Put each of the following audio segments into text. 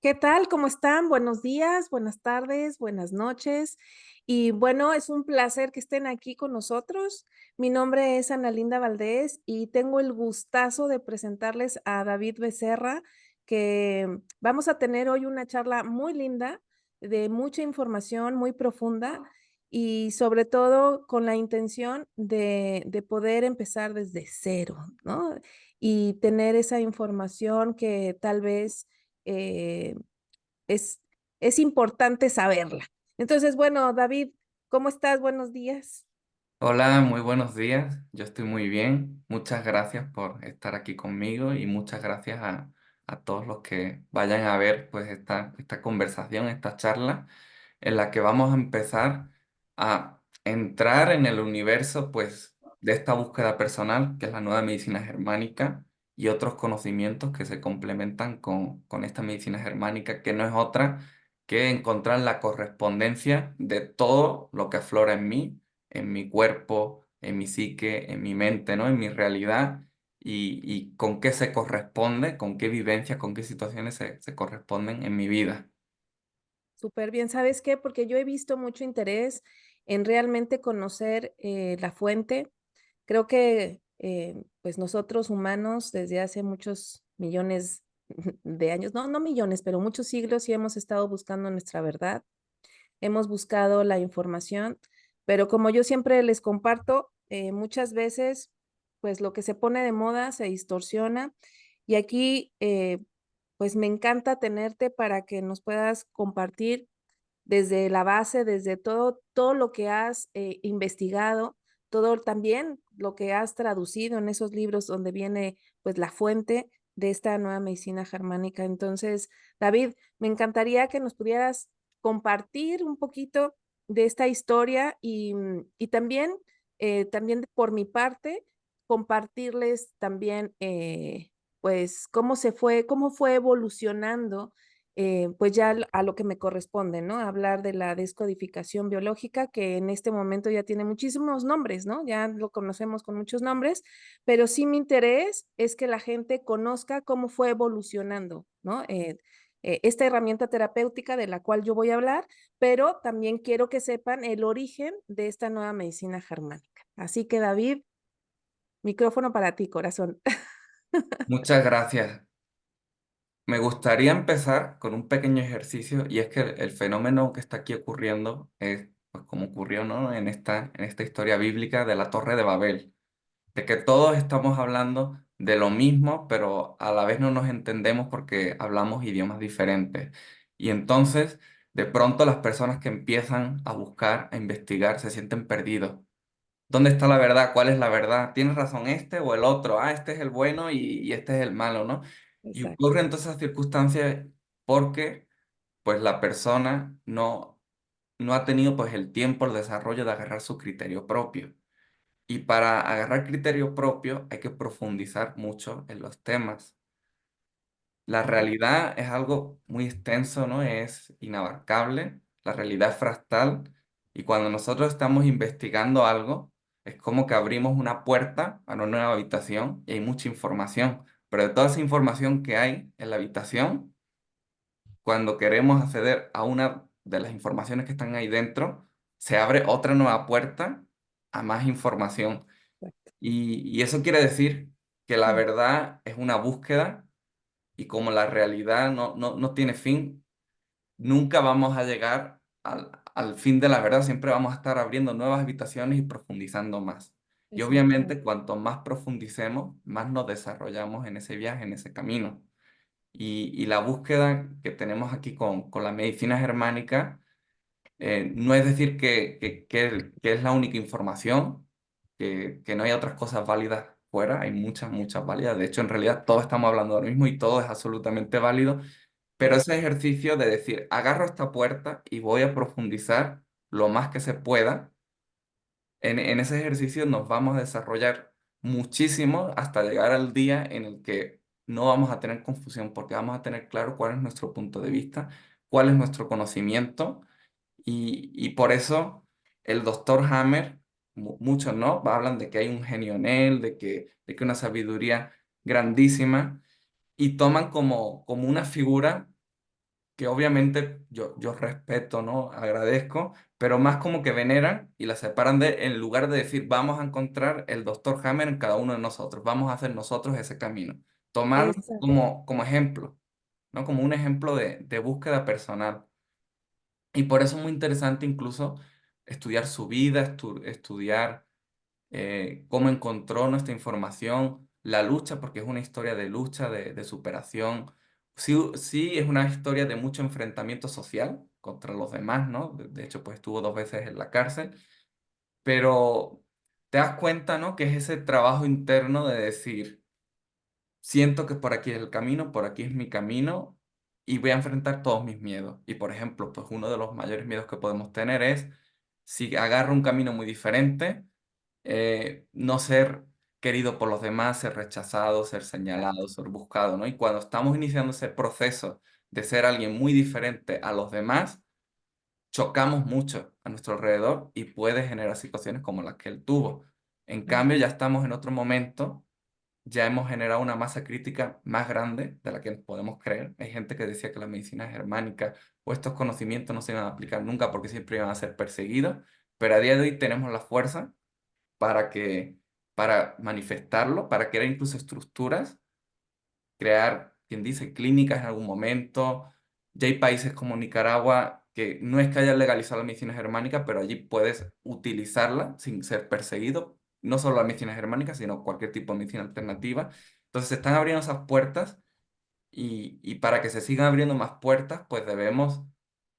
¿Qué tal? ¿Cómo están? Buenos días, buenas tardes, buenas noches. Y bueno, es un placer que estén aquí con nosotros. Mi nombre es Ana Linda Valdés y tengo el gustazo de presentarles a David Becerra, que vamos a tener hoy una charla muy linda, de mucha información, muy profunda y sobre todo con la intención de poder empezar desde cero, ¿no? Y tener esa información que tal vez eh, es, es importante saberla. Entonces, bueno, David, ¿cómo estás? Buenos días. Hola, muy buenos días. Yo estoy muy bien. Muchas gracias por estar aquí conmigo y muchas gracias a todos los que vayan a ver pues esta conversación, esta charla en la que vamos a empezar a entrar en el universo pues de esta búsqueda personal que es la nueva medicina germánica y otros conocimientos que se complementan con esta medicina germánica que no es otra que encontrar la correspondencia de todo lo que aflora en mi cuerpo, en mi psique, en mi mente, ¿no? En mi realidad y con qué se corresponde, con qué vivencias, con qué situaciones se corresponden en mi vida. Súper bien. ¿Sabes qué? Porque yo he visto mucho interés en realmente conocer la fuente. Creo que pues nosotros humanos desde hace muchos millones de años, no millones, pero muchos siglos sí hemos estado buscando nuestra verdad, hemos buscado la información, pero como yo siempre les comparto, muchas veces, pues lo que se pone de moda se distorsiona y aquí, pues me encanta tenerte para que nos puedas compartir desde la base, desde todo lo que has investigado, todo también lo que has traducido en esos libros donde viene pues la fuente de esta nueva medicina germánica. Entonces, David, me encantaría que nos pudieras compartir un poquito de esta historia y también, también por mi parte, compartirles también pues cómo fue evolucionando pues ya a lo que me corresponde, ¿no? Hablar de la descodificación biológica, que en este momento ya tiene muchísimos nombres, ¿no? Ya lo conocemos con muchos nombres, pero sí mi interés es que la gente conozca cómo fue evolucionando, ¿no? Esta herramienta terapéutica de la cual yo voy a hablar, pero también quiero que sepan el origen de esta nueva medicina germánica. Así que David, micrófono para ti, corazón. Muchas gracias. Me gustaría empezar con un pequeño ejercicio y es que el fenómeno que está aquí ocurriendo es pues, como ocurrió, ¿no? En esta historia bíblica de la Torre de Babel, de que todos estamos hablando de lo mismo, pero a la vez no nos entendemos porque hablamos idiomas diferentes. Y entonces, de pronto las personas que empiezan a buscar, a investigar, se sienten perdidos. ¿Dónde está la verdad? ¿Cuál es la verdad? ¿Tienes razón este o el otro? Ah, este es el bueno y este es el malo, ¿no? Y Exacto. ocurre entonces esas circunstancias porque pues la persona no ha tenido pues el tiempo, el desarrollo de agarrar su criterio propio. Y para agarrar criterio propio hay que profundizar mucho en los temas. La realidad es algo muy extenso, ¿no? Es inabarcable, la realidad es fractal y cuando nosotros estamos investigando algo, es como que abrimos una puerta a una nueva habitación y hay mucha información, pero de toda esa información que hay en la habitación, cuando queremos acceder a una de las informaciones que están ahí dentro, se abre otra nueva puerta a más información. Y eso quiere decir que la verdad es una búsqueda y como la realidad no tiene fin, nunca vamos a llegar al fin de la verdad, siempre vamos a estar abriendo nuevas habitaciones y profundizando más. Y Exacto. obviamente cuanto más profundicemos, más nos desarrollamos en ese viaje, en ese camino. Y la búsqueda que tenemos aquí con la medicina germánica no es decir que es la única información, que no hay otras cosas válidas fuera, hay muchas, muchas válidas. De hecho, en realidad todos estamos hablando de lo mismo y todo es absolutamente válido, pero ese ejercicio de decir, agarro esta puerta y voy a profundizar lo más que se pueda, en ese ejercicio nos vamos a desarrollar muchísimo hasta llegar al día en el que no vamos a tener confusión porque vamos a tener claro cuál es nuestro punto de vista, cuál es nuestro conocimiento y por eso el doctor Hammer, muchos no, hablan de que hay un genio en él, de que una sabiduría grandísima y toman como una figura que obviamente yo respeto, ¿no? Agradezco, pero más como que veneran y la separan en lugar de decir, vamos a encontrar el doctor Hammer en cada uno de nosotros, vamos a hacer nosotros ese camino. Tomarlo Exacto. como ejemplo, ¿no? Como un ejemplo de búsqueda personal. Y por eso es muy interesante incluso estudiar su vida, estudiar cómo encontró nuestra información, la lucha, porque es una historia de lucha, de superación. Sí, sí, es una historia de mucho enfrentamiento social contra los demás, ¿no? De hecho, pues estuvo 2 veces en la cárcel, pero te das cuenta, ¿no? Que es ese trabajo interno de decir, siento que por aquí es el camino, por aquí es mi camino y voy a enfrentar todos mis miedos. Y por ejemplo, pues uno de los mayores miedos que podemos tener es si agarro un camino muy diferente, no ser querido por los demás, ser rechazado, ser señalado, ser buscado, ¿no? Y cuando estamos iniciando ese proceso de ser alguien muy diferente a los demás, chocamos mucho a nuestro alrededor y puede generar situaciones como las que él tuvo. En cambio, ya estamos en otro momento, ya hemos generado una masa crítica más grande de la que podemos creer. Hay gente que decía que la medicina germánica o estos conocimientos no se iban a aplicar nunca porque siempre iban a ser perseguidos, pero a día de hoy tenemos la fuerza para para manifestarlo, para crear incluso estructuras, crear, quien dice, clínicas en algún momento. Ya hay países como Nicaragua que no es que haya legalizado la medicina germánica, pero allí puedes utilizarla sin ser perseguido, no solo la medicina germánica, sino cualquier tipo de medicina alternativa. Entonces se están abriendo esas puertas y para que se sigan abriendo más puertas, pues debemos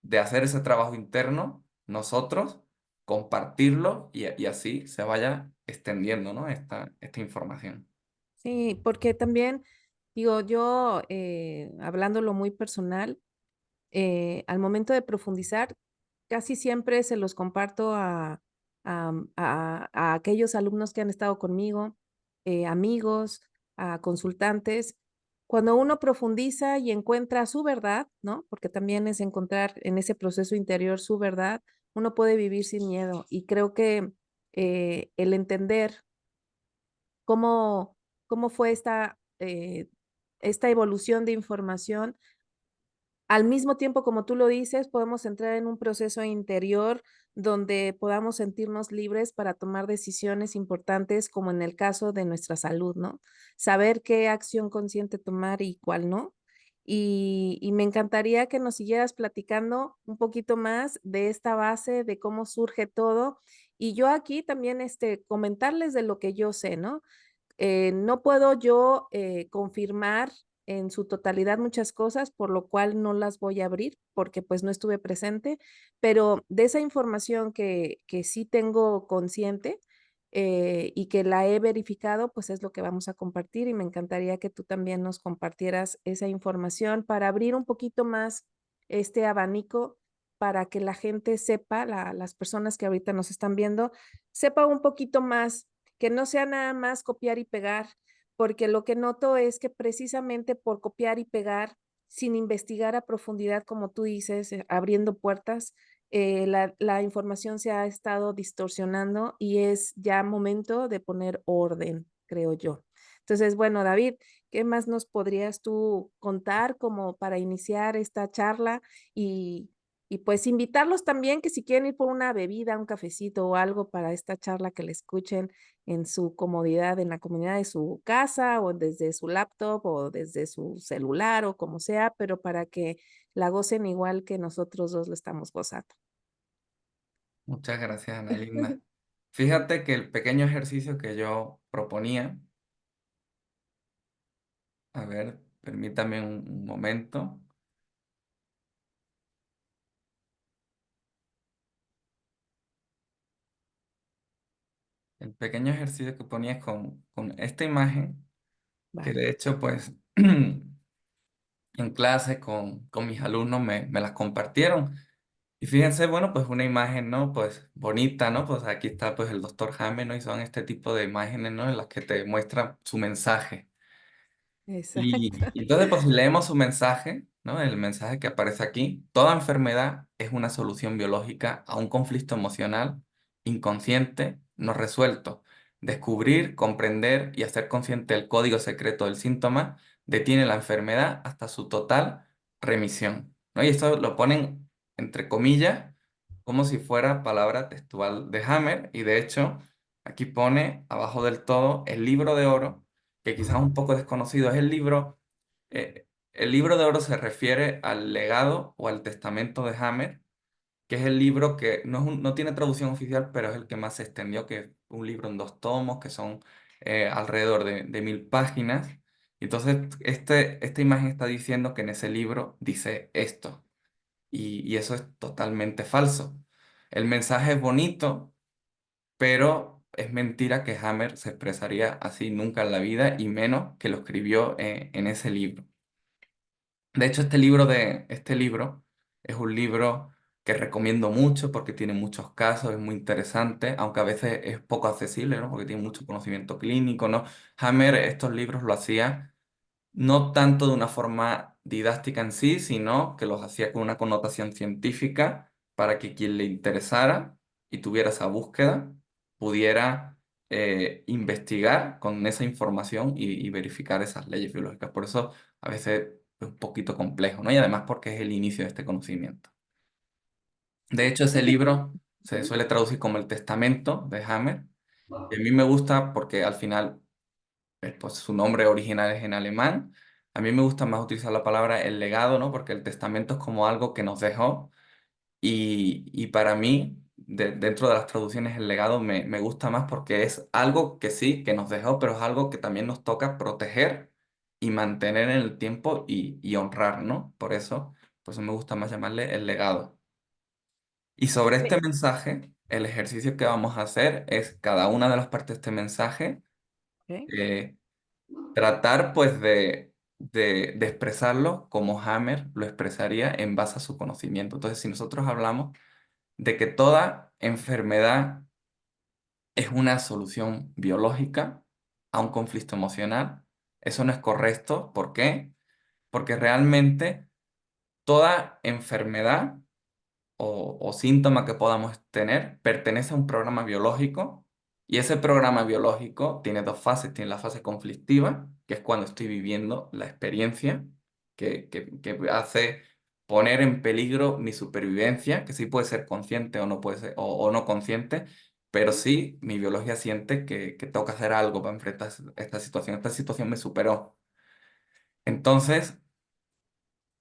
de hacer ese trabajo interno nosotros, compartirlo y así se vaya extendiendo, ¿no? Esta información. Sí, porque también, digo, yo, hablándolo muy personal, al momento de profundizar, casi siempre se los comparto a aquellos alumnos que han estado conmigo, amigos, a consultantes. Cuando uno profundiza y encuentra su verdad, ¿no? Porque también es encontrar en ese proceso interior su verdad, uno puede vivir sin miedo. Y creo que el entender cómo, cómo fue esta evolución de información al mismo tiempo, como tú lo dices, podemos entrar en un proceso interior donde podamos sentirnos libres para tomar decisiones importantes, como en el caso de nuestra salud, ¿no? Saber qué acción consciente tomar y cuál no. Y me encantaría que nos siguieras platicando un poquito más de esta base, de cómo surge todo. Y yo aquí también comentarles de lo que yo sé, ¿no? No puedo yo confirmar en su totalidad muchas cosas, por lo cual no las voy a abrir porque pues no estuve presente, pero de esa información que sí tengo consciente y que la he verificado, pues es lo que vamos a compartir y me encantaría que tú también nos compartieras esa información para abrir un poquito más este abanico para que la gente sepa, las personas que ahorita nos están viendo, sepa un poquito más, que no sea nada más copiar y pegar, porque lo que noto es que precisamente por copiar y pegar, sin investigar a profundidad, como tú dices, abriendo puertas, la información se ha estado distorsionando y es ya momento de poner orden, creo yo. Entonces, bueno, David, ¿qué más nos podrías tú contar como para iniciar esta charla y, y pues invitarlos también que si quieren ir por una bebida, un cafecito o algo para esta charla que le escuchen en su comodidad, en la comunidad de su casa o desde su laptop o desde su celular o como sea, pero para que la gocen igual que nosotros dos lo estamos gozando. Muchas gracias, Ana Linda. Fíjate que el pequeño ejercicio que yo proponía, a ver, permítame un momento. El pequeño ejercicio que ponía es con esta imagen, que Vale, de hecho, pues, en clase con mis alumnos me las compartieron. Y fíjense, bueno, pues una imagen, ¿no? Pues bonita, ¿no? Pues aquí está pues el doctor Jaime, ¿no? Y son este tipo de imágenes, ¿no? En las que te muestran su mensaje. exacto. Y entonces, pues si leemos su mensaje, ¿no? El mensaje que aparece aquí, toda enfermedad es una solución biológica a un conflicto emocional inconsciente no resuelto. Descubrir, comprender y hacer consciente el código secreto del síntoma detiene la enfermedad hasta su total remisión. ¿no? Y esto lo ponen entre comillas como si fuera palabra textual de Hammer, y de hecho aquí pone abajo del todo el libro de oro, que quizás es un poco desconocido, es el libro de oro se refiere al legado o al testamento de Hammer, que es el libro que no tiene traducción oficial, pero es el que más se extendió, que es un libro en 2 tomos, que son alrededor de 1000 páginas. Y entonces, esta imagen está diciendo que en ese libro dice esto, y eso es totalmente falso. El mensaje es bonito, pero es mentira que Hammer se expresaría así nunca en la vida, y menos que lo escribió en ese libro. De hecho, este libro es un libro que recomiendo mucho porque tiene muchos casos, es muy interesante, aunque a veces es poco accesible, ¿no? Porque tiene mucho conocimiento clínico, ¿no? Hammer estos libros lo hacía no tanto de una forma didáctica en sí, sino que los hacía con una connotación científica para que quien le interesara y tuviera esa búsqueda pudiera investigar con esa información y verificar esas leyes biológicas. Por eso a veces es un poquito complejo, ¿no? Y además porque es el inicio de este conocimiento. De hecho, ese libro se Ujú. suele traducir como el testamento de Hammer. Y a mí me gusta porque al final pues su nombre original es en alemán. A mí me gusta más utilizar la palabra el legado, ¿no? Porque el testamento es como algo que nos dejó, y para mí, dentro de las traducciones, el legado me gusta más porque es algo que sí, que nos dejó, pero es algo que también nos toca proteger y mantener en el tiempo y honrar, ¿no? Por eso me gusta más llamarle el legado. Y sobre Me- este mensaje, el ejercicio que vamos a hacer es cada una de las partes de este mensaje. ok. eh, Tratar pues de expresarlo como Hammer lo expresaría en base a su conocimiento. Entonces, si nosotros hablamos de que toda enfermedad es una solución biológica a un conflicto emocional, eso no es correcto. ¿Por qué? Porque realmente toda enfermedad o síntoma que podamos tener pertenece a un programa biológico, y ese programa biológico tiene 2 fases. Tiene la fase conflictiva, que es cuando estoy viviendo la experiencia que hace poner en peligro mi supervivencia, que sí puede ser consciente o no puede ser, o no consciente, pero sí mi biología siente que tengo que hacer algo para enfrentar esta situación. Esta situación me superó. Entonces,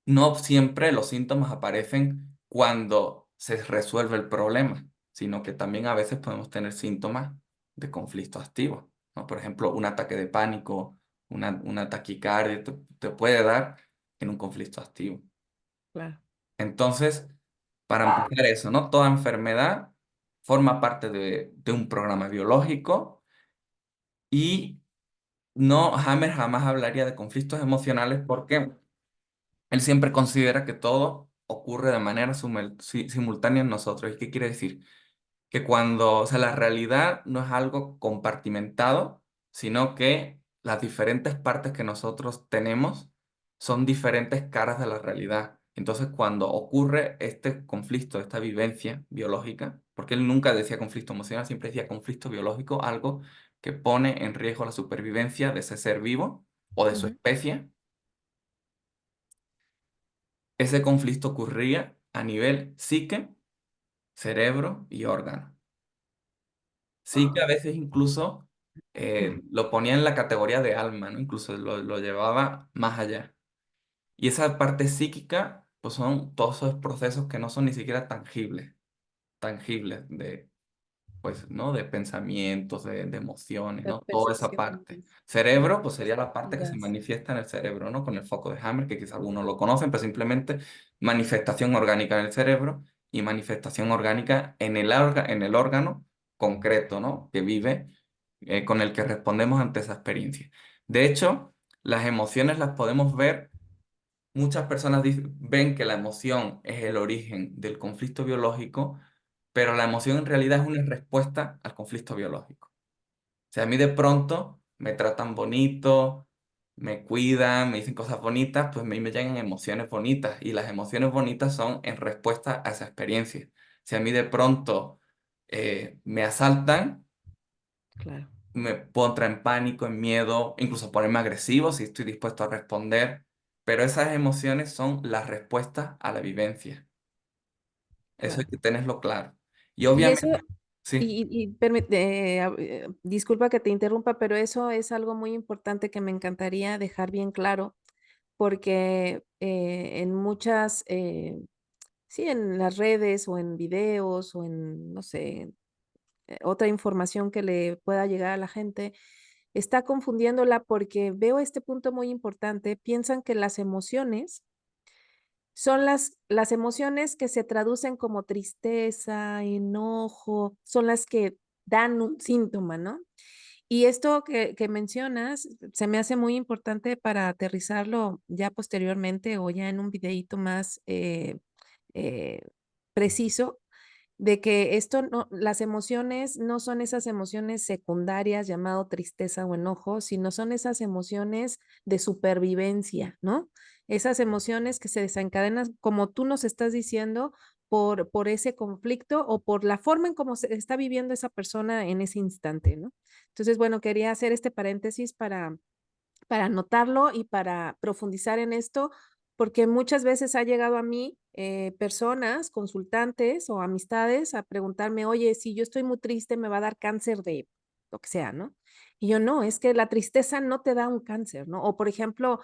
no siempre los síntomas aparecen cuando se resuelve el problema, sino que también a veces podemos tener síntomas de conflicto activo, ¿no? Por ejemplo, un ataque de pánico, una taquicardia te puede dar en un conflicto activo. Claro. Entonces, para empezar eso, ¿no? Toda enfermedad forma parte de un programa biológico, y no, Hammer jamás hablaría de conflictos emocionales porque él siempre considera que todo ocurre de manera simultánea en nosotros. ¿Y qué quiere decir? Que cuando, o sea, la realidad no es algo compartimentado, sino que las diferentes partes que nosotros tenemos son diferentes caras de la realidad. Entonces, cuando ocurre este conflicto, esta vivencia biológica, porque él nunca decía conflicto emocional, siempre decía conflicto biológico, algo que pone en riesgo la supervivencia de ese ser vivo o de su Ujú. especie. Ese conflicto ocurría a nivel psique, cerebro y órgano. Psique a veces incluso lo ponía en la categoría de alma, ¿no? Incluso lo llevaba más allá. Y esa parte psíquica, pues son todos esos procesos que no son ni siquiera tangibles pues, ¿no? De pensamientos, de emociones, La ¿no? Toda esa percepción, parte. Cerebro, pues sería la parte que se perspectivas. manifiesta en el cerebro, ¿no? Con el foco de Hammer, que quizá algunos lo conocen, pero simplemente manifestación orgánica en el cerebro y manifestación orgánica en el órgano concreto, ¿no? Que vive, con el que respondemos ante esa experiencia. De hecho, las emociones las podemos ver. Muchas personas ven que la emoción es el origen del conflicto biológico, pero la emoción en realidad es una respuesta al conflicto biológico. O sea, a mí de pronto me tratan bonito, me cuidan, me dicen cosas bonitas, pues a mí me llegan emociones bonitas, y las emociones bonitas son en respuesta a esa experiencia. Si a mí de pronto me asaltan, Claro. me puedo entrar en pánico, en miedo, incluso ponerme agresivo si estoy dispuesto a responder. pero esas emociones son las respuestas a la vivencia. Eso hay Claro. que tenerlo claro. Y Y eso, obviamente, sí, disculpa que te interrumpa, pero eso es algo muy importante que me encantaría dejar bien claro, porque en muchas, sí, en las redes o en videos o en, no sé, otra información que le pueda llegar a la gente, está confundiéndola porque veo este punto muy importante, piensan que las emociones son las emociones que se traducen como tristeza, enojo, son las que dan un síntoma, ¿no? Y esto que mencionas se me hace muy importante para aterrizarlo ya posteriormente o ya en un videíto más, eh, preciso, de que esto no las emociones no son esas emociones secundarias llamado tristeza o enojo, sino son esas emociones de supervivencia, ¿no? Esas emociones que se desencadenan, como tú nos estás diciendo, por ese conflicto o por la forma en cómo se está viviendo esa persona en ese instante, ¿no? Entonces, bueno, quería hacer este paréntesis para notarlo y para profundizar en esto, porque muchas veces ha llegado a mí personas, consultantes o amistades a preguntarme, oye, si yo estoy muy triste, me va a dar cáncer de lo que sea, ¿no? Y yo no, es que la tristeza no te da un cáncer, ¿no? O por ejemplo,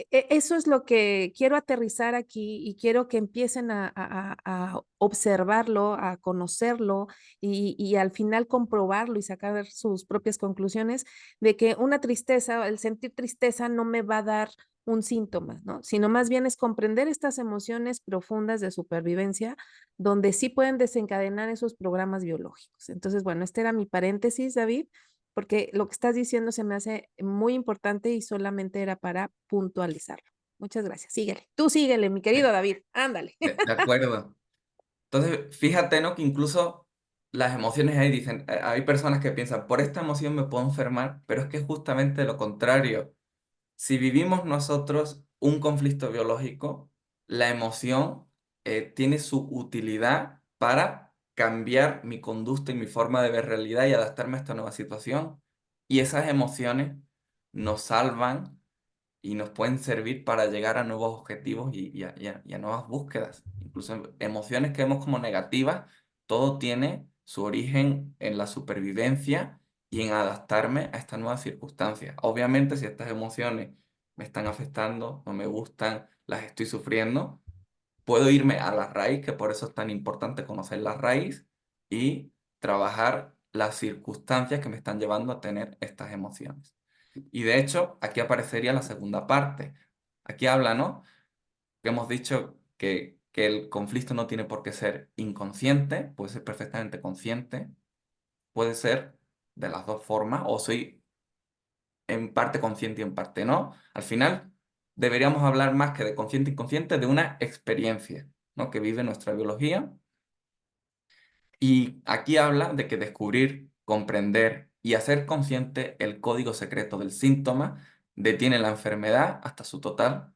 eso es lo que quiero aterrizar aquí y quiero que empiecen a observarlo, a conocerlo y al final comprobarlo y sacar sus propias conclusiones de que una tristeza, el sentir tristeza no me va a dar un síntoma, ¿no? Sino más bien es comprender estas emociones profundas de supervivencia, donde sí pueden desencadenar esos programas biológicos. Entonces, bueno, este era mi paréntesis, David, porque lo que estás diciendo se me hace muy importante y solamente era para puntualizarlo. Muchas gracias. Síguele. Tú síguele, mi querido David. Ándale. de acuerdo. Entonces, fíjate, ¿no? Que incluso las emociones ahí dicen, hay personas que piensan, por esta emoción me puedo enfermar, pero es que es justamente lo contrario. Si vivimos nosotros un conflicto biológico, la emoción tiene su utilidad para cambiar mi conducta y mi forma de ver realidad y adaptarme a esta nueva situación. Y esas emociones nos salvan y nos pueden servir para llegar a nuevos objetivos y a nuevas búsquedas. Incluso emociones que vemos como negativas, todo tiene su origen en la supervivencia y en adaptarme a estas nuevas circunstancias. Obviamente, si estas emociones me están afectando, no me gustan, las estoy sufriendo, puedo irme a la raíz, que por eso es tan importante conocer la raíz y trabajar las circunstancias que me están llevando a tener estas emociones. Y de hecho, aquí aparecería la segunda parte. Aquí habla, ¿no? Que hemos dicho que el conflicto no tiene por qué ser inconsciente, puede ser perfectamente consciente, puede ser de las dos formas, o soy en parte consciente y en parte no. Al final, deberíamos hablar más que de consciente e inconsciente, de una experiencia, ¿no? Que vive nuestra biología. Y aquí habla de que descubrir, comprender y hacer consciente el código secreto del síntoma detiene la enfermedad hasta su total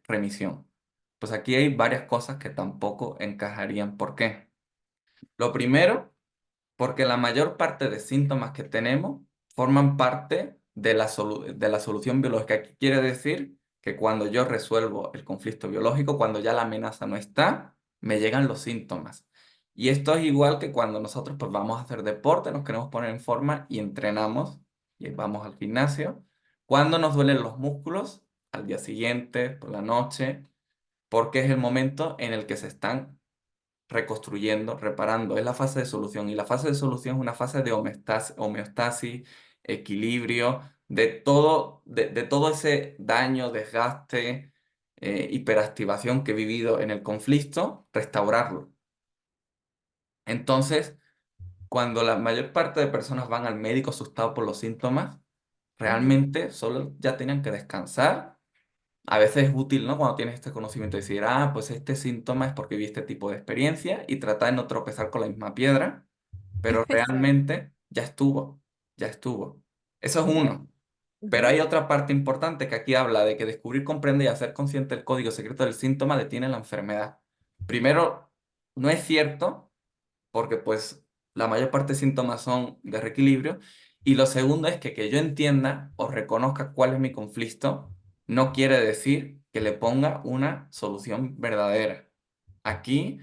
remisión. Pues aquí hay varias cosas que tampoco encajarían. ¿Por qué? Lo primero, porque la mayor parte de síntomas que tenemos forman parte de de la solución biológica. ¿Qué quiere decir? Que cuando yo resuelvo el conflicto biológico, cuando ya la amenaza no está, me llegan los síntomas. Y esto es igual que cuando nosotros pues, vamos a hacer deporte, nos queremos poner en forma y entrenamos y vamos al gimnasio. Cuando nos duelen los músculos, al día siguiente, por la noche, porque es el momento en el que se están reconstruyendo, reparando. Es la fase de solución. Y la fase de solución es una fase de homeostasis, equilibrio, de todo ese daño, desgaste, hiperactivación que he vivido en el conflicto, restaurarlo. Entonces, cuando la mayor parte de personas van al médico asustados por los síntomas, Ujú. realmente solo ya tenían que descansar. A veces es útil, ¿no? Cuando tienes este conocimiento, decir, ah, pues este síntoma es porque vi este tipo de experiencia y tratar de no tropezar con la misma piedra, pero Exacto. realmente ya estuvo, ya estuvo. Eso es uno. Pero Ujú. hay otra parte importante que aquí habla de que descubrir, comprender y hacer consciente el código secreto del síntoma detiene la enfermedad. Primero, no es cierto, porque pues la mayor parte de síntomas son de reequilibrio. Y lo segundo es que yo entienda o reconozca cuál es mi conflicto no quiere decir que le ponga una solución verdadera. Aquí,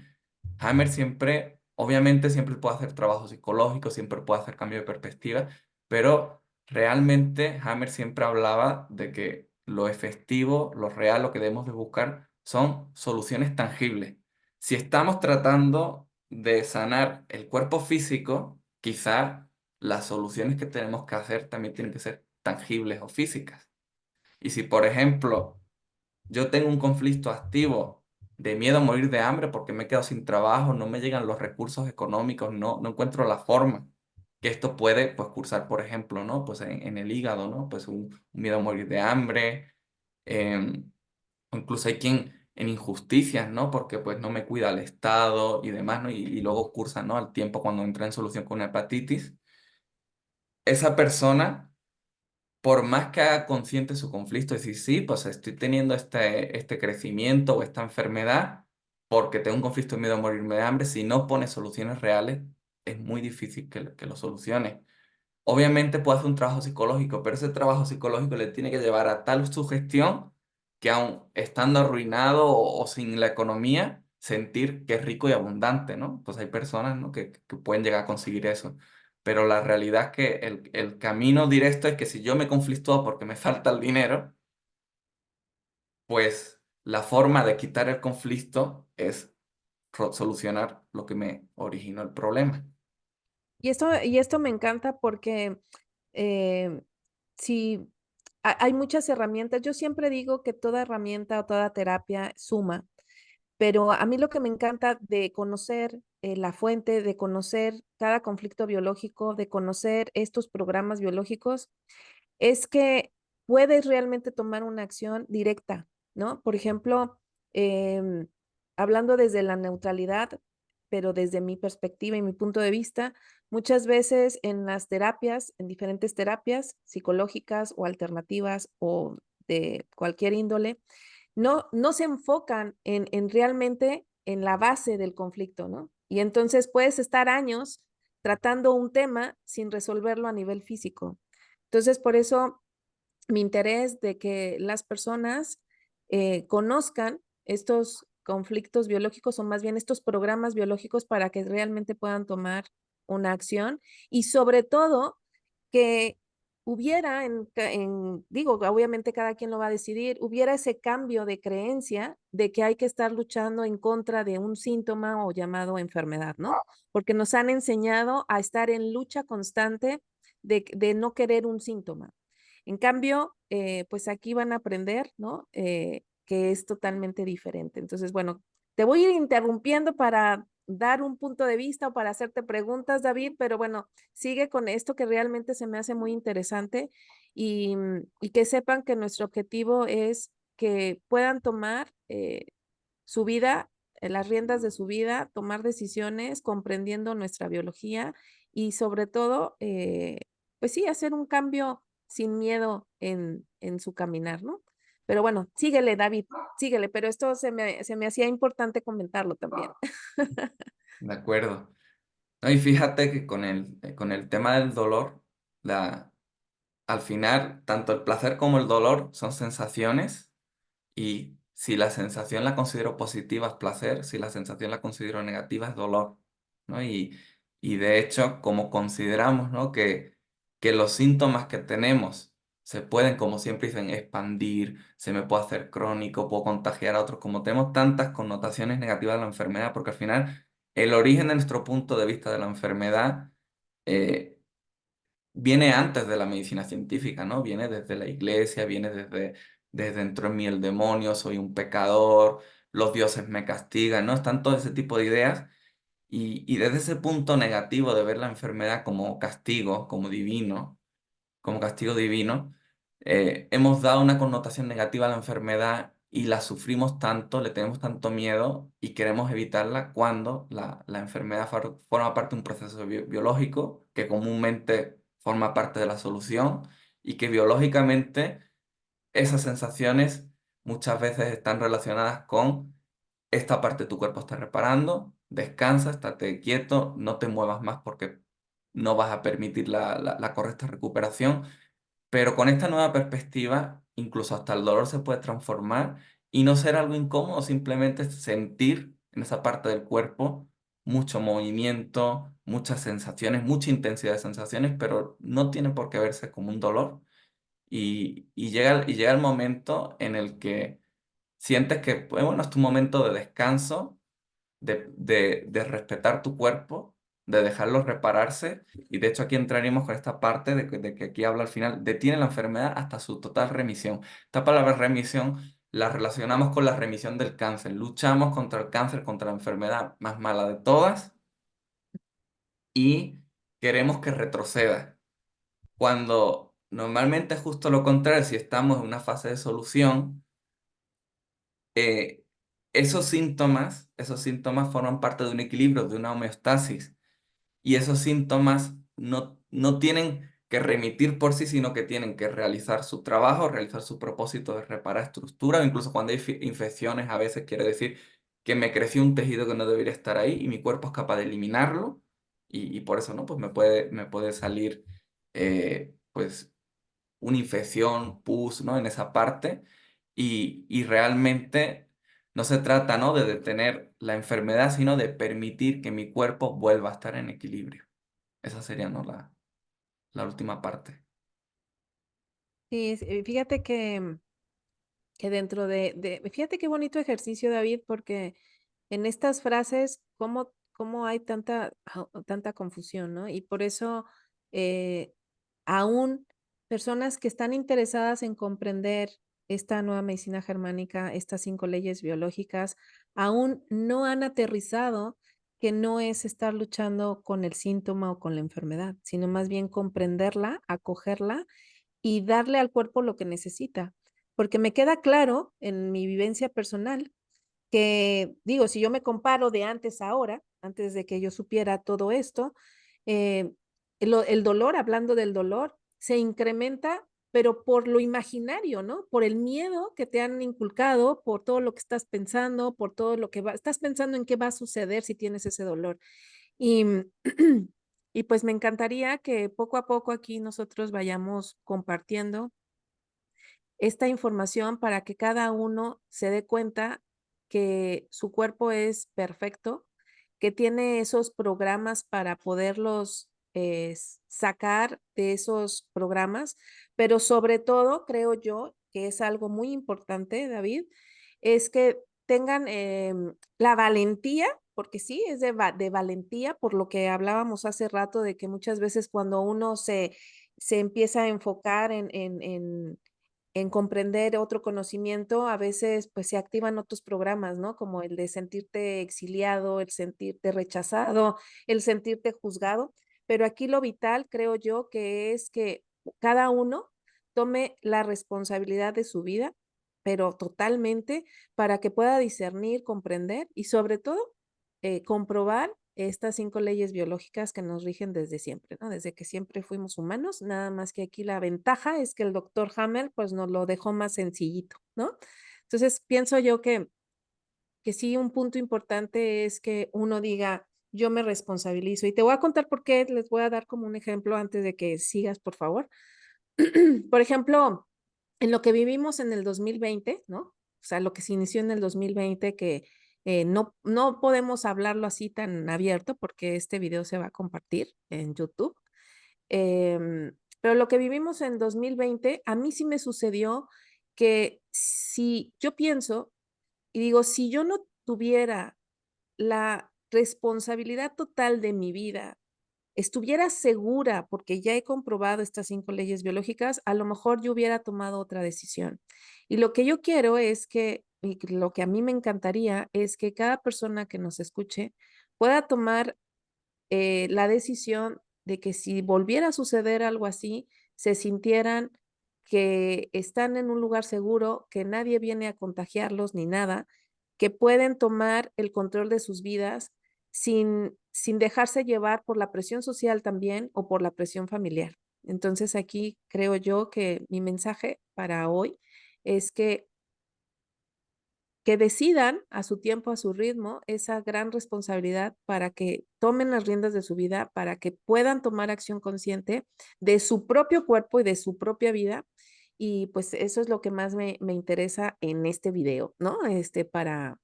Hammer siempre, obviamente siempre puede hacer trabajo psicológico, siempre puede hacer cambio de perspectiva, pero realmente Hammer siempre hablaba de que lo efectivo, lo real, lo que debemos de buscar son soluciones tangibles. Si estamos tratando de sanar el cuerpo físico, quizá las soluciones que tenemos que hacer también tienen que ser tangibles o físicas. Y si, por ejemplo, yo tengo un conflicto activo de miedo a morir de hambre porque me he quedado sin trabajo, no me llegan los recursos económicos, no encuentro la forma, que esto puede, pues, cursar, por ejemplo, ¿no? Pues en el hígado, ¿no? Pues un miedo a morir de hambre, em, o incluso hay quien en injusticias, ¿no? Porque pues no me cuida el Estado y demás, ¿no? Y luego cursa, ¿no? Al tiempo cuando entra en solución con una hepatitis, esa persona por más que haga consciente su conflicto, decir, sí, pues estoy teniendo este crecimiento o esta enfermedad porque tengo un conflicto de miedo a morirme de hambre, si no pone soluciones reales, es muy difícil que lo solucione. Obviamente puede hacer un trabajo psicológico, pero ese trabajo psicológico le tiene que llevar a tal sugestión que aun estando arruinado o sin la economía, sentir que es rico y abundante, ¿no? Pues hay personas, ¿no? que pueden llegar a conseguir eso. Pero la realidad es que el camino directo es que si yo me conflictúo porque me falta el dinero, pues la forma de quitar el conflicto es solucionar lo que me originó el problema. Y esto me encanta porque eh, si hay muchas herramientas, yo siempre digo que toda herramienta o toda terapia suma, pero a mí lo que me encanta de conocer la fuente, de conocer cada conflicto biológico, de conocer estos programas biológicos, es que puedes realmente tomar una acción directa, ¿no? Por ejemplo, em, hablando desde la neutralidad, pero desde mi perspectiva y mi punto de vista, muchas veces en las terapias, en diferentes terapias psicológicas o alternativas o de cualquier índole, no se enfocan en realmente en la base del conflicto, ¿no? Y entonces puedes estar años tratando un tema sin resolverlo a nivel físico. Entonces, por eso mi interés de que las personas conozcan estos conflictos biológicos o más bien estos programas biológicos para que realmente puedan tomar una acción y sobre todo que hubiera digo, obviamente cada quien lo va a decidir, hubiera ese cambio de creencia de que hay que estar luchando en contra de un síntoma o llamado enfermedad, ¿no? Porque nos han enseñado a estar en lucha constante de no querer un síntoma. En cambio, pues aquí van a aprender, ¿no? Que es totalmente diferente. Entonces, bueno, te voy a ir interrumpiendo para dar un punto de vista o para hacerte preguntas, David, pero bueno, sigue con esto que realmente se me hace muy interesante y que sepan que nuestro objetivo es que puedan tomar su vida, las riendas de su vida, tomar decisiones comprendiendo nuestra biología y sobre todo, pues sí, hacer un cambio sin miedo en su caminar, ¿no? Pero bueno, síguele, David, síguele, pero esto se me hacía importante comentarlo también. ¿De acuerdo? No, y fíjate que con el tema del dolor, al final, tanto el placer como el dolor son sensaciones y si la sensación la considero positiva es placer, si la sensación la considero negativa es dolor, ¿no? Y de hecho, como consideramos, ¿no? que los síntomas que tenemos se pueden, como siempre dicen, expandir, se me puede hacer crónico, puedo contagiar a otros, como tenemos tantas connotaciones negativas de la enfermedad, porque al final el origen de nuestro punto de vista de la enfermedad eh, viene antes de la medicina científica, ¿no? Viene desde la iglesia, viene desde dentro en mí el demonio, soy un pecador, los dioses me castigan, ¿no? Están todo ese tipo de ideas y desde ese punto negativo de ver la enfermedad como castigo, como castigo divino, hemos dado una connotación negativa a la enfermedad y la sufrimos tanto, le tenemos tanto miedo y queremos evitarla cuando la enfermedad forma parte de un proceso biológico que comúnmente forma parte de la solución y que biológicamente esas sensaciones muchas veces están relacionadas con esta parte de tu cuerpo está reparando, descansa, estate quieto, no te muevas más porque no vas a permitir la correcta recuperación, pero con esta nueva perspectiva incluso hasta el dolor se puede transformar y no ser algo incómodo, simplemente sentir en esa parte del cuerpo mucho movimiento, muchas sensaciones, mucha intensidad de sensaciones, pero no tiene por qué verse como un dolor. Y llega el momento en el que sientes que, pues, bueno, es tu momento de descanso, de respetar tu cuerpo, de dejarlo repararse. Y de hecho aquí entraríamos con esta parte de que aquí habla al final, detiene la enfermedad hasta su total remisión. Esta palabra remisión la relacionamos con la remisión del cáncer. Luchamos contra el cáncer, contra la enfermedad más mala de todas y queremos que retroceda. Cuando normalmente es justo lo contrario, si estamos en una fase de solución, eh, esos síntomas forman parte de un equilibrio, de una homeostasis, y esos síntomas no tienen que remitir por sí, sino que tienen que realizar su trabajo, realizar su propósito de reparar estructura, o incluso cuando hay infecciones, a veces quiere decir que me creció un tejido que no debería estar ahí y mi cuerpo es capaz de eliminarlo, y por eso, ¿no? Pues me puede salir, pues, una infección, pus, ¿no? En esa parte. Y realmente no se trata, ¿no? De detener la enfermedad, sino de permitir que mi cuerpo vuelva a estar en equilibrio. Esa sería, ¿no? La última parte. Sí, fíjate que dentro fíjate qué bonito ejercicio, David, porque en estas frases, cómo hay tanta confusión, ¿no? Y por eso, eh, aún personas que están interesadas en comprender esta nueva medicina germánica, estas 5 leyes biológicas, aún no han aterrizado que no es estar luchando con el síntoma o con la enfermedad, sino más bien comprenderla, acogerla y darle al cuerpo lo que necesita. Porque me queda claro en mi vivencia personal que, digo, si yo me comparo de antes a ahora, antes de que yo supiera todo esto, eh, el dolor, hablando del dolor, se incrementa, pero por lo imaginario, ¿no? Por el miedo que te han inculcado, por todo lo que estás pensando, por todo lo que estás pensando en qué va a suceder si tienes ese dolor. Y, y pues me encantaría que poco a poco aquí nosotros vayamos compartiendo esta información para que cada uno se dé cuenta que su cuerpo es perfecto, que tiene esos programas para poderlos sacar de esos programas, pero sobre todo creo yo que es algo muy importante, David, es que tengan la valentía, porque sí, es de valentía, por lo que hablábamos hace rato de que muchas veces cuando uno se empieza a enfocar en comprender otro conocimiento, a veces pues se activan otros programas, ¿no? Como el de sentirte exiliado, el sentirte rechazado, el sentirte juzgado. Pero aquí lo vital, creo yo, que es que cada uno tome la responsabilidad de su vida, pero totalmente, para que pueda discernir, comprender y sobre todo comprobar estas 5 leyes biológicas que nos rigen desde siempre, ¿no? Desde que siempre fuimos humanos, nada más que aquí la ventaja es que el doctor Hammer pues nos lo dejó más sencillito, ¿no? Entonces pienso yo que sí, un punto importante es que uno diga, yo me responsabilizo y te voy a contar por qué, les voy a dar como un ejemplo antes de que sigas, por favor. Por ejemplo, en lo que vivimos en el 2020, ¿no? O sea, lo que se inició en el 2020, que no podemos hablarlo así tan abierto porque este video se va a compartir en YouTube. Pero lo que vivimos en 2020, a mí sí me sucedió que si yo pienso y digo, si yo no tuviera la responsabilidad total de mi vida, estuviera segura, porque ya he comprobado estas 5 leyes biológicas, a lo mejor yo hubiera tomado otra decisión. Y lo que yo quiero es que, y lo que a mí me encantaría es que cada persona que nos escuche pueda tomar la decisión de que si volviera a suceder algo así, se sintieran que están en un lugar seguro, que nadie viene a contagiarlos ni nada, que pueden tomar el control de sus vidas sin dejarse llevar por la presión social también o por la presión familiar. Entonces aquí creo yo que mi mensaje para hoy es que decidan a su tiempo, a su ritmo, esa gran responsabilidad para que tomen las riendas de su vida, para que puedan tomar acción consciente de su propio cuerpo y de su propia vida y pues eso es lo que más me interesa en este video, ¿no? Para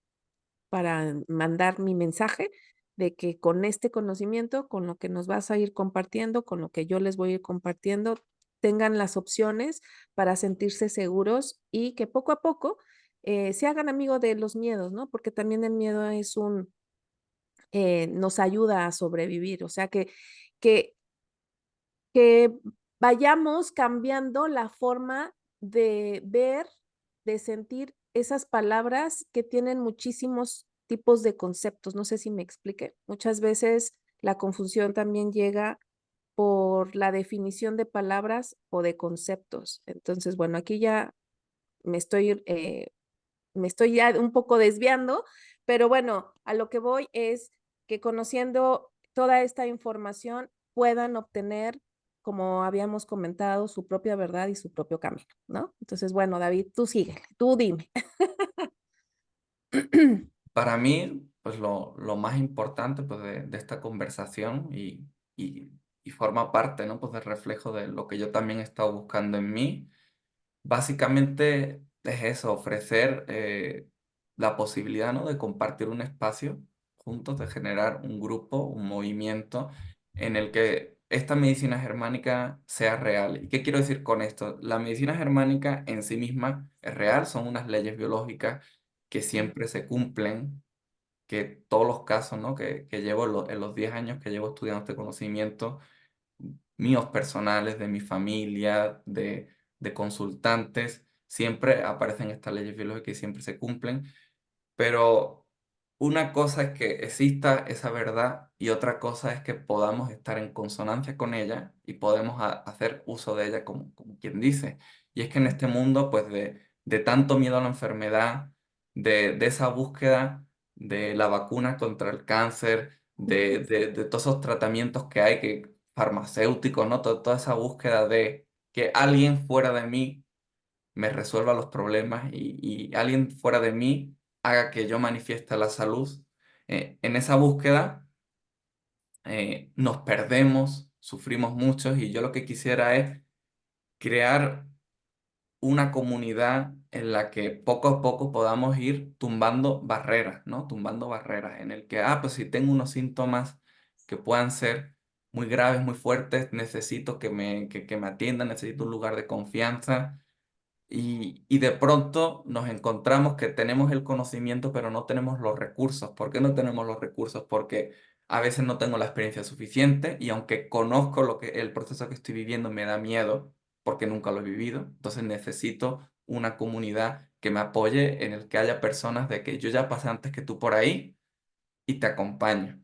mandar mi mensaje de que con este conocimiento, con lo que nos vas a ir compartiendo, con lo que yo les voy a ir compartiendo, tengan las opciones para sentirse seguros y que poco a poco se hagan amigo de los miedos, ¿no? Porque también el miedo es nos ayuda a sobrevivir, o sea, que que vayamos cambiando la forma de ver, de sentir esas palabras que tienen muchísimos tipos de conceptos. No sé si me expliqué. Muchas veces la confusión también llega por la definición de palabras o de conceptos. Entonces, bueno, aquí ya me estoy me estoy ya un poco desviando, pero bueno, a lo que voy es que conociendo toda esta información puedan obtener, como habíamos comentado, su propia verdad y su propio camino, ¿no? Entonces, bueno, David, tú síguele, tú dime. Para mí, pues lo más importante pues, de esta conversación y, y forma parte, ¿no? Pues del reflejo de lo que yo también he estado buscando en mí. Básicamente es eso, ofrecer la posibilidad, ¿no? De compartir un espacio juntos, de generar un grupo, un movimiento en el que esta medicina germánica sea real. ¿Y qué quiero decir con esto? La medicina germánica en sí misma es real, son unas leyes biológicas que siempre se cumplen, que todos los casos, ¿no? que llevo en los 10 años que llevo estudiando este conocimiento, míos personales, de mi familia, de consultantes, siempre aparecen estas leyes biológicas y siempre se cumplen. Pero una cosa es que exista esa verdad y otra cosa es que podamos estar en consonancia con ella y podemos hacer uso de ella como quien dice. Y es que en este mundo, pues de tanto miedo a la enfermedad, de esa búsqueda de la vacuna contra el cáncer, de todos esos tratamientos que hay, que farmacéuticos, ¿no? Toda esa búsqueda de que alguien fuera de mí me resuelva los problemas y alguien fuera de mí haga que yo manifieste la salud. En esa búsqueda nos perdemos, sufrimos mucho y yo lo que quisiera es crear una comunidad en la que poco a poco podamos ir tumbando barreras, ¿no? Tumbando barreras en el que, pues si tengo unos síntomas que puedan ser muy graves, muy fuertes, necesito que me atiendan, necesito un lugar de confianza y de pronto nos encontramos que tenemos el conocimiento, pero no tenemos los recursos. ¿Por qué no tenemos los recursos? Porque a veces no tengo la experiencia suficiente y aunque conozco el proceso que estoy viviendo, me da miedo porque nunca lo he vivido. Entonces necesito una comunidad que me apoye, en el que haya personas de que yo ya pasé antes que tú por ahí y te acompaño.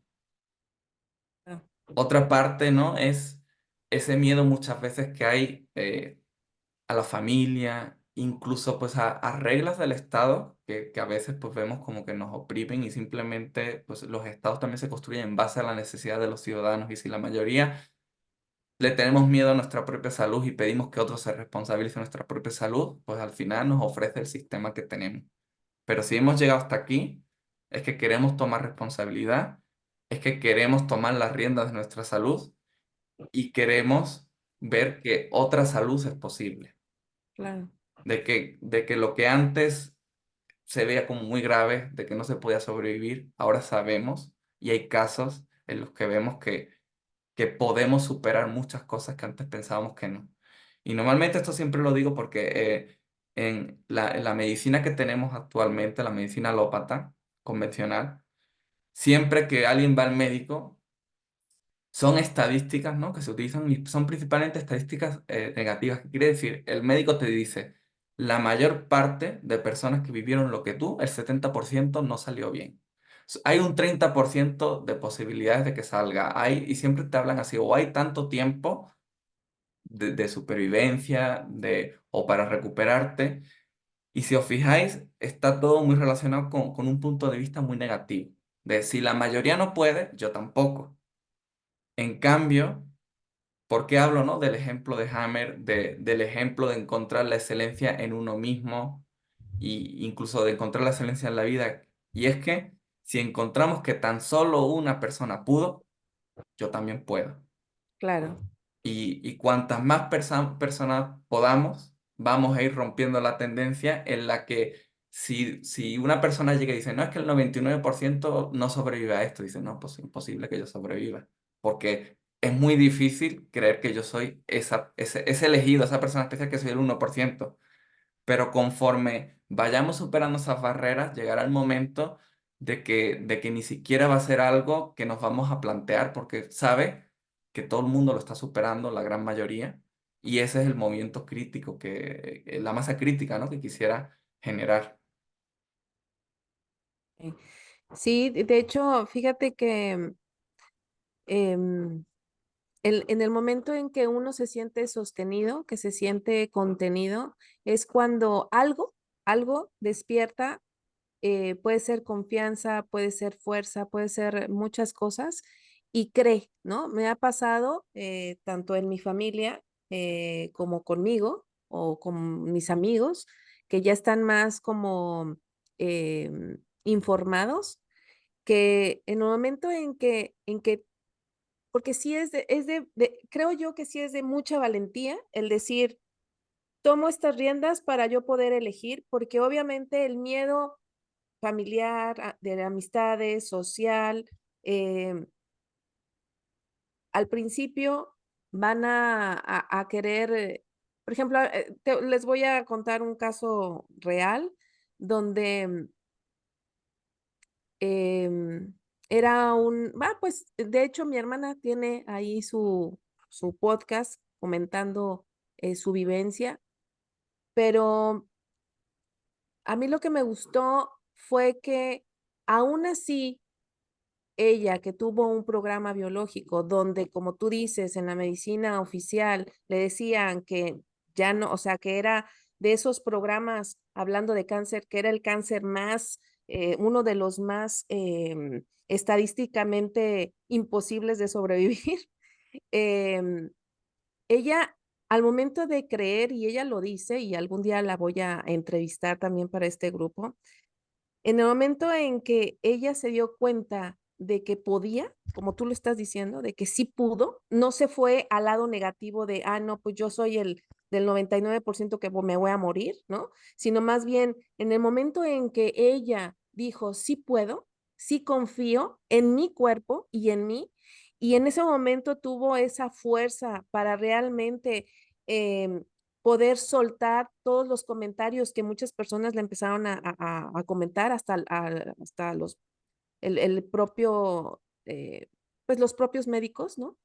Ah, Otra parte, ¿no? Es ese miedo muchas veces que hay. A la familia, incluso pues a reglas del Estado que a veces pues vemos como que nos oprimen y simplemente pues los estados también se construyen en base a la necesidad de los ciudadanos y si la mayoría le tenemos miedo a nuestra propia salud y pedimos que otros se responsabilicen de nuestra propia salud, pues al final nos ofrece el sistema que tenemos. Pero si hemos llegado hasta aquí, es que queremos tomar responsabilidad, es que queremos tomar las riendas de nuestra salud y queremos ver que otra salud es posible claro, de que lo que antes se veía como muy grave, de que no se podía sobrevivir, ahora sabemos y hay casos en los que vemos que podemos superar muchas cosas que antes pensábamos que no. Y normalmente esto siempre lo digo porque en la medicina que tenemos actualmente, la medicina alópata convencional, siempre que alguien va al médico, son estadísticas, ¿no? Que se utilizan y son principalmente estadísticas negativas. ¿Qué quiere decir? El médico te dice, la mayor parte de personas que vivieron lo que tú, el 70% no salió bien. Hay un 30% de posibilidades de que salga. Y siempre te hablan así, o hay tanto tiempo de supervivencia o para recuperarte. Y si os fijáis, está todo muy relacionado con un punto de vista muy negativo. De si la mayoría no puede, yo tampoco. En cambio, ¿por qué hablo, no, del ejemplo de Hammer, del ejemplo de encontrar la excelencia en uno mismo y incluso de encontrar la excelencia en la vida? Y es que si encontramos que tan solo una persona pudo, yo también puedo. claro, Y cuantas más personas podamos, vamos a ir rompiendo la tendencia en la que si una persona llega y dice, no, es que el 99% no sobrevive a esto, dice, no, pues es imposible que yo sobreviva, porque es muy difícil creer que yo soy ese elegido, esa persona especial que soy el 1%. Pero conforme vayamos superando esas barreras, llegará el momento de que ni siquiera va a ser algo que nos vamos a plantear, porque sabe que todo el mundo lo está superando, la gran mayoría, y ese es el movimiento crítico, la masa crítica, ¿no? Que quisiera generar. Sí, de hecho, fíjate que em, en el momento en que uno se siente sostenido, que se siente contenido, es cuando algo despierta, puede ser confianza, puede ser fuerza, puede ser muchas cosas, y cree, ¿no? Me ha pasado tanto en mi familia como conmigo o con mis amigos, que ya están más como informados, que en el momento en que porque sí creo yo que sí es de mucha valentía el decir, tomo estas riendas para yo poder elegir, porque obviamente el miedo familiar, de amistades, social, em, al principio van a querer, por ejemplo, les voy a contar un caso real donde Em, pues, de hecho, mi hermana tiene ahí su podcast comentando, su vivencia, pero a mí lo que me gustó fue que aún así ella, que tuvo un programa biológico donde, como tú dices, en la medicina oficial le decían que ya no, o sea, que era de esos programas, hablando de cáncer, que era el cáncer más, uno de los más estadísticamente imposibles de sobrevivir. em, Ella, al momento de creer, y ella lo dice, y algún día la voy a entrevistar también para este grupo, en el momento en que ella se dio cuenta de que podía, como tú lo estás diciendo, de que sí pudo, no se fue al lado negativo de, no, pues yo soy el del 99% que me voy a morir, ¿no? Sino más bien en el momento en que ella dijo, sí puedo, sí confío en mi cuerpo y en mí, y en ese momento tuvo esa fuerza para realmente eh, poder soltar todos los comentarios que muchas personas le empezaron a comentar hasta el propio, pues los propios médicos, ¿no?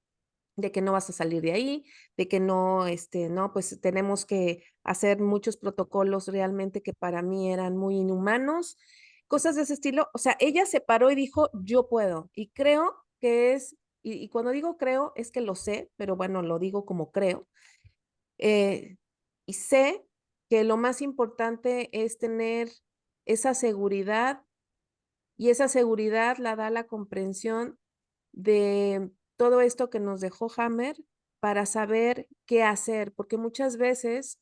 De que no vas a salir de ahí, de que no, no, pues tenemos que hacer muchos protocolos realmente que para mí eran muy inhumanos, cosas de ese estilo. O sea, ella se paró y dijo, yo puedo. Y creo que y cuando digo creo, es que lo sé, pero bueno, lo digo como creo, eh, y sé que lo más importante es tener esa seguridad, y esa seguridad la da la comprensión de todo esto que nos dejó Hammer para saber qué hacer, porque muchas veces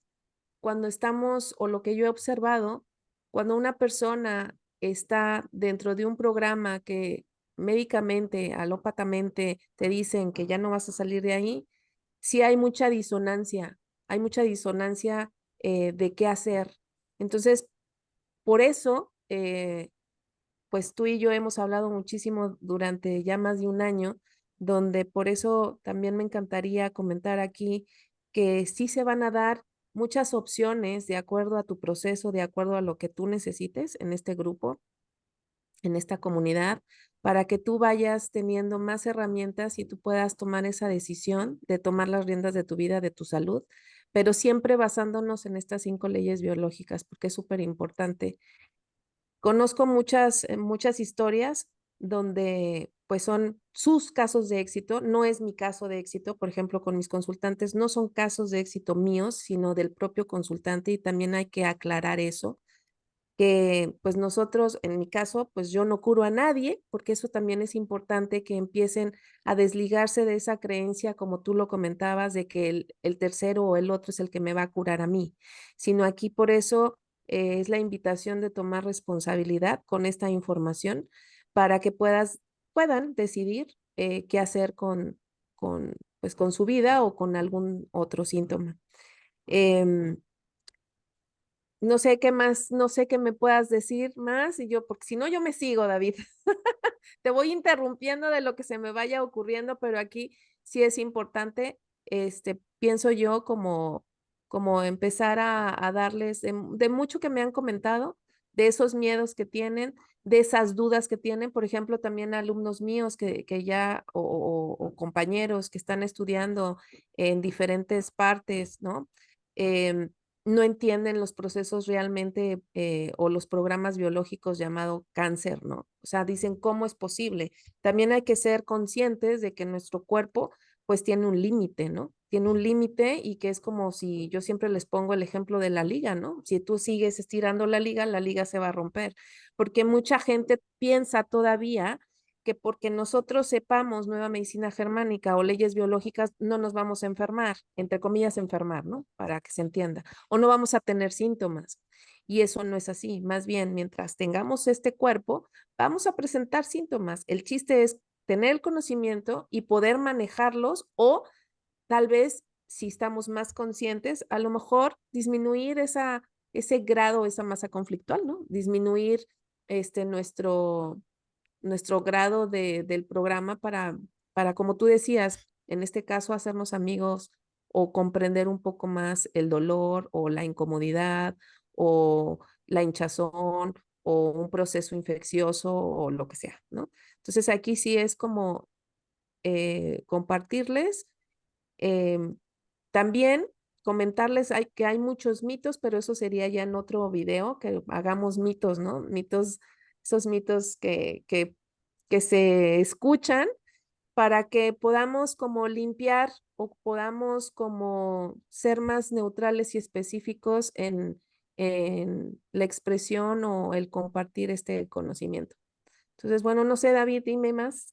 cuando estamos, o lo que yo he observado, cuando una persona está dentro de un programa que médicamente, alópatamente, te dicen que ya no vas a salir de ahí, sí hay mucha disonancia de qué hacer. Entonces, por eso, pues tú y yo hemos hablado muchísimo durante ya más de un año, donde por eso también me encantaría comentar aquí que sí se van a dar muchas opciones de acuerdo a tu proceso, de acuerdo a lo que tú necesites en este grupo, en esta comunidad, para que tú vayas teniendo más herramientas y tú puedas tomar esa decisión de tomar las riendas de tu vida, de tu salud, pero siempre basándonos en estas 5 leyes biológicas, porque es súper importante. Conozco muchas historias donde pues son sus casos de éxito, no es mi caso de éxito, por ejemplo, con mis consultantes no son casos de éxito míos, sino del propio consultante, y también hay que aclarar eso, que pues nosotros, en mi caso, pues yo no curo a nadie, porque eso también es importante que empiecen a desligarse de esa creencia, como tú lo comentabas, de que el tercero o el otro es el que me va a curar a mí, sino aquí por eso es la invitación de tomar responsabilidad con esta información para que puedan decidir qué hacer pues, con su vida o con algún otro síntoma. Em, no sé qué más, no sé qué me puedas decir más y yo, porque si no yo me sigo, David. Te voy interrumpiendo de lo que se me vaya ocurriendo, pero aquí sí es importante, pienso yo, como empezar a darles de mucho que me han comentado, de esos miedos que tienen, de esas dudas que tienen, por ejemplo, también alumnos míos que ya, o compañeros que están estudiando en diferentes partes, ¿no? Em, no entienden los procesos realmente o los programas biológicos llamado cáncer, ¿no? O sea, dicen, ¿cómo es posible? También hay que ser conscientes de que nuestro cuerpo pues tiene un límite, ¿no? Tiene un límite y que es como si yo siempre les pongo el ejemplo de la liga, ¿no? Si tú sigues estirando la liga se va a romper, porque mucha gente piensa todavía que porque nosotros sepamos nueva medicina germánica o leyes biológicas, no nos vamos a enfermar, entre comillas, enfermar, ¿no? Para que se entienda, o no vamos a tener síntomas. Y eso no es así. Más bien, mientras tengamos este cuerpo, vamos a presentar síntomas. El chiste es tener el conocimiento y poder manejarlos o tal vez, si estamos más conscientes, a lo mejor disminuir ese grado, esa masa conflictual, ¿no? Disminuir nuestro grado del programa como tú decías, en este caso, hacernos amigos o comprender un poco más el dolor o la incomodidad o la hinchazón o un proceso infeccioso o lo que sea, ¿no? Entonces aquí sí es como compartirles. em, También comentarles que hay muchos mitos, pero eso sería ya en otro video, que hagamos mitos, ¿no? Mitos, esos mitos que se escuchan para que podamos como limpiar o podamos como ser más neutrales y específicos en la expresión o el compartir este conocimiento. Entonces, bueno, no sé, David, dime más.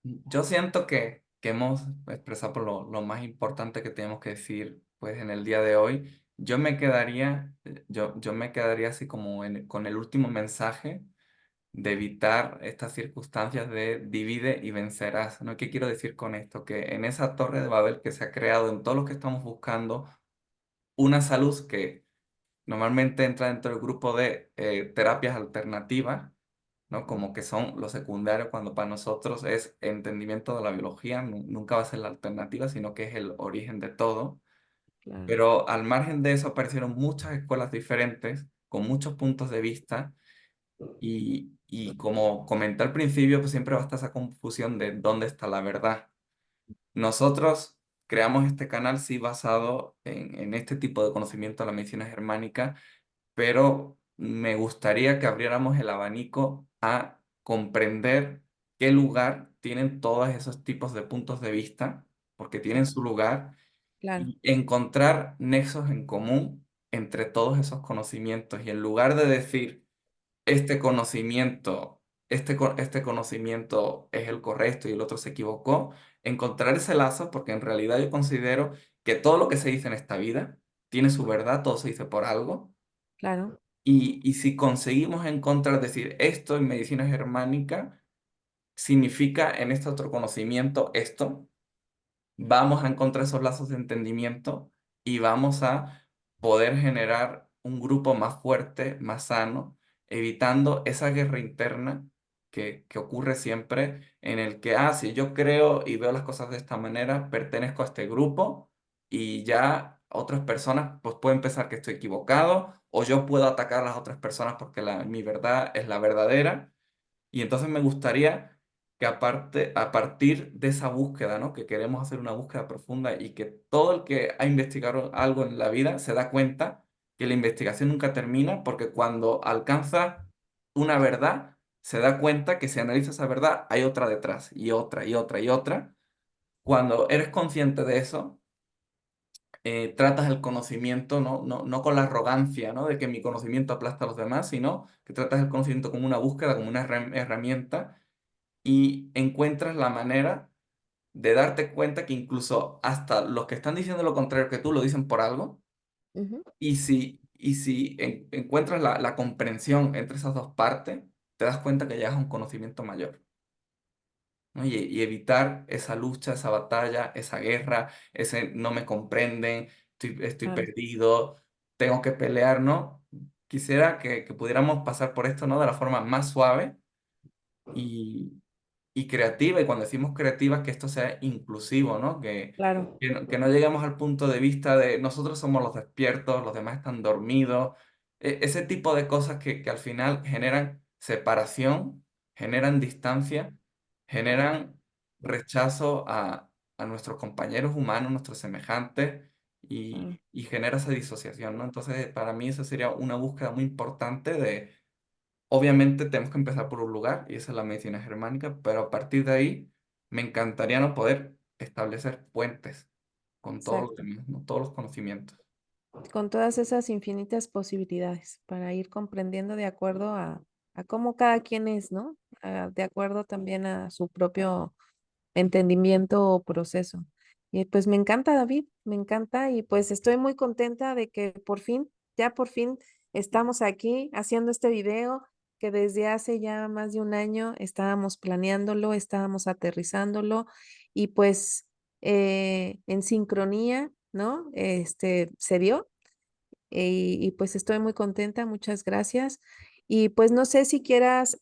Yo siento que hemos expresado por lo más importante que tenemos que decir pues en el día de hoy. Yo me quedaría así como con el último mensaje de evitar estas circunstancias de divide y vencerás, ¿no? ¿Qué quiero decir con esto? Que en esa torre de Babel que se ha creado en todos los que estamos buscando una salud que normalmente entra dentro del grupo de terapias alternativas, ¿no? Como que son los secundarios cuando para nosotros es entendimiento de la biología, nunca va a ser la alternativa, sino que es el origen de todo. Claro, Pero al margen de eso aparecieron muchas escuelas diferentes, con muchos puntos de vista, y como comenté al principio, pues siempre va a estar esa confusión de dónde está la verdad. Nosotros creamos este canal sí basado en este tipo de conocimiento de la medicina germánica, pero me gustaría que abriéramos el abanico a comprender qué lugar tienen todos esos tipos de puntos de vista, porque tienen su lugar, claro, y encontrar nexos en común entre todos esos conocimientos. Y en lugar de decir, este conocimiento, este conocimiento es el correcto y el otro se equivocó, encontrar ese lazo, porque en realidad yo considero que todo lo que se dice en esta vida tiene su verdad, todo se dice por algo. claro, Y si conseguimos encontrar, decir, esto en medicina germánica significa en este otro conocimiento esto, vamos a encontrar esos lazos de entendimiento y vamos a poder generar un grupo más fuerte, más sano, evitando esa guerra interna que ocurre siempre en el que, si yo creo y veo las cosas de esta manera, pertenezco a este grupo y ya otras personas pues pueden pensar que estoy equivocado o yo puedo atacar a las otras personas porque mi verdad es la verdadera. Y entonces me gustaría que aparte, a partir de esa búsqueda, ¿no? Que queremos hacer una búsqueda profunda y que todo el que ha investigado algo en la vida se da cuenta que la investigación nunca termina porque cuando alcanza una verdad, se da cuenta que si analiza esa verdad, hay otra detrás y otra y otra y otra. Cuando eres consciente de eso, tratas el conocimiento, no con la arrogancia, ¿no? De que mi conocimiento aplasta a los demás, sino que tratas el conocimiento como una búsqueda, como una herramienta y encuentras la manera de darte cuenta que incluso hasta los que están diciendo lo contrario que tú lo dicen por algo, ujú, y si encuentras la comprensión entre esas dos partes, te das cuenta que llegas a un conocimiento mayor, ¿no? Y evitar esa lucha, esa batalla, esa guerra, ese no me comprenden, estoy claro. perdido. tengo que pelear, ¿no? Quisiera que pudiéramos pasar por esto, ¿no? De la forma más suave y, y creativa, y cuando decimos creativa, que esto sea inclusivo, ¿no? Claro, Que no lleguemos al punto de vista de nosotros somos los despiertos, los demás están dormidos, ese tipo de cosas que al final generan separación, generan distancia, generan rechazo a nuestros compañeros humanos, nuestros semejantes, claro, y genera esa disociación, ¿no? Entonces, para mí eso sería una búsqueda muy importante de. Obviamente tenemos que empezar por un lugar, y esa es la medicina germánica, pero a partir de ahí me encantaría no poder establecer puentes con todos los exacto. demás, ¿no? Todos los conocimientos. Con todas esas infinitas posibilidades para ir comprendiendo de acuerdo a cómo cada quien es, ¿no? De acuerdo también a su propio entendimiento o proceso. Y pues me encanta, David, me encanta y pues estoy muy contenta de que por fin, ya por fin estamos aquí haciendo este video que desde hace ya más de un año estábamos planeándolo, estábamos aterrizándolo y pues en sincronía, ¿no? Se dio y pues estoy muy contenta, muchas gracias. Y pues no sé si quieras,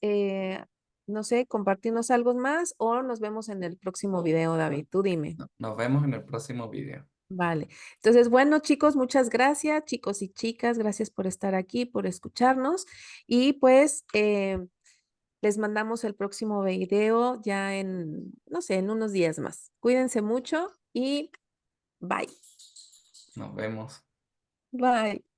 no sé, compartirnos algo más o nos vemos en el próximo video, David, tú dime. Nos vemos en el próximo video. Vale. Entonces, bueno, chicos, muchas gracias, chicos y chicas, gracias por estar aquí, por escucharnos y pues les mandamos el próximo video ya en, no sé, en unos días más. Cuídense mucho y bye. Nos vemos. Bye.